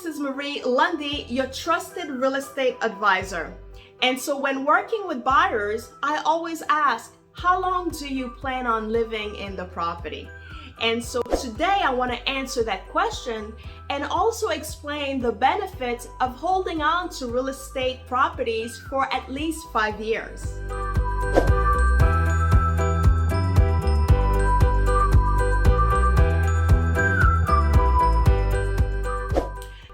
is Marie Lundi, your trusted real estate advisor. And so when working with buyers, I always ask, how long do you plan on living in the property? And so today I want to answer that question and also explain the benefits of holding on to real estate properties for at least 5 years.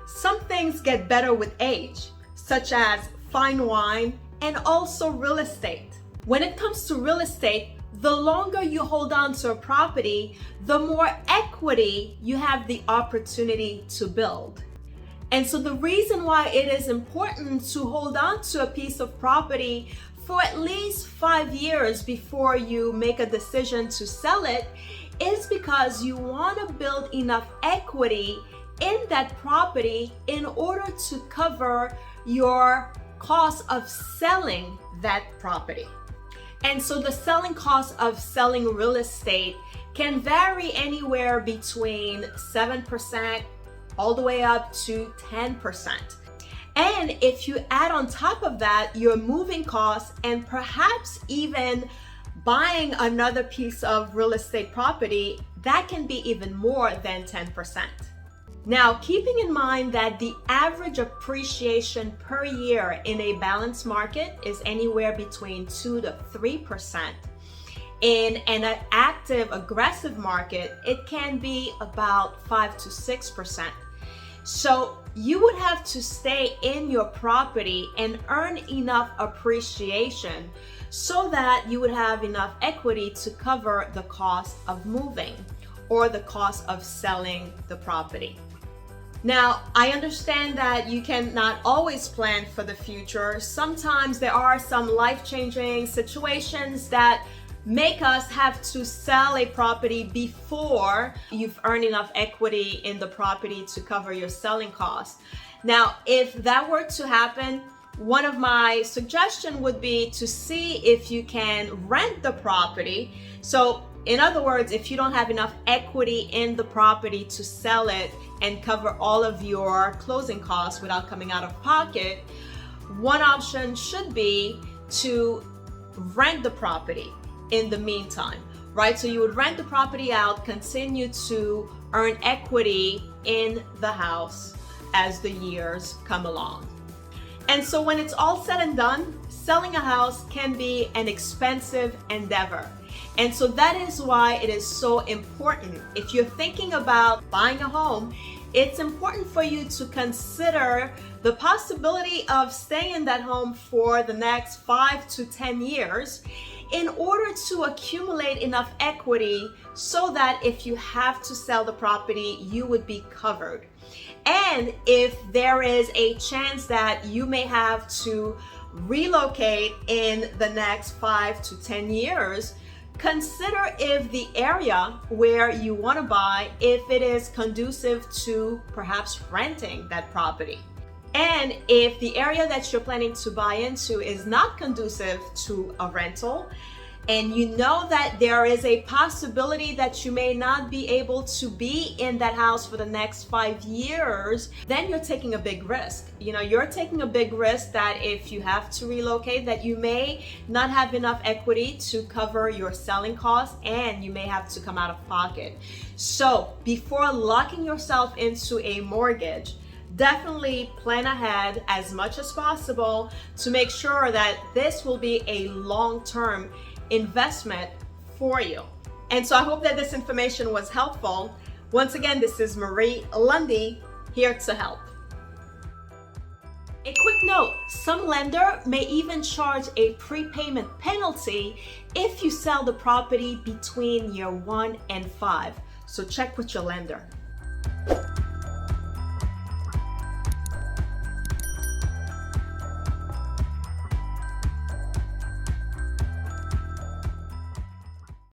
Some things get better with age, such as fine wine and also real estate. When it comes to real estate, the longer you hold on to a property, the more equity you have the opportunity to build. And so the reason why it is important to hold on to a piece of property for at least 5 years before you make a decision to sell it is because you want to build enough equity in that property in order to cover your cost of selling that property. And so the selling cost of selling real estate can vary anywhere between 7% all the way up to 10%. And if you add on top of that your moving costs and perhaps even buying another piece of real estate property, that can be even more than 10%. Now, keeping in mind that the average appreciation per year in a balanced market is anywhere between 2 to 3%. In an active, aggressive market, it can be about 5 to 6%. So you would have to stay in your property and earn enough appreciation so that you would have enough equity to cover the cost of moving or the cost of selling the property. Now, I understand that you cannot always plan for the future. Sometimes there are some life-changing situations that make us have to sell a property before you've earned enough equity in the property to cover your selling costs. Now, if that were to happen, one of my suggestions would be to see if you can rent the property. So, in other words, if you don't have enough equity in the property to sell it and cover all of your closing costs without coming out of pocket, one option should be to rent the property in the meantime, right? So you would rent the property out, continue to earn equity in the house as the years come along. And so when it's all said and done, selling a house can be an expensive endeavor. And so that is why it is so important. If you're thinking about buying a home, it's important for you to consider the possibility of staying in that home for the next 5 to 10 years in order to accumulate enough equity so that if you have to sell the property, you would be covered. And if there is a chance that you may have to relocate in the next 5 to 10 years, consider if the area where you want to buy, if it is conducive to perhaps renting that property. And if the area that you're planning to buy into is not conducive to a rental, and you know that there is a possibility that you may not be able to be in that house for the next 5 years, then you're taking a big risk. You're taking a big risk that if you have to relocate, that you may not have enough equity to cover your selling costs and you may have to come out of pocket. So before locking yourself into a mortgage, definitely plan ahead as much as possible to make sure that this will be a long-term investment for you. And so I hope that this information was helpful. Once again, this is Marie Lundi, here to help. A quick note, some lender may even charge a prepayment penalty if you sell the property between year 1 and 5. So check with your lender.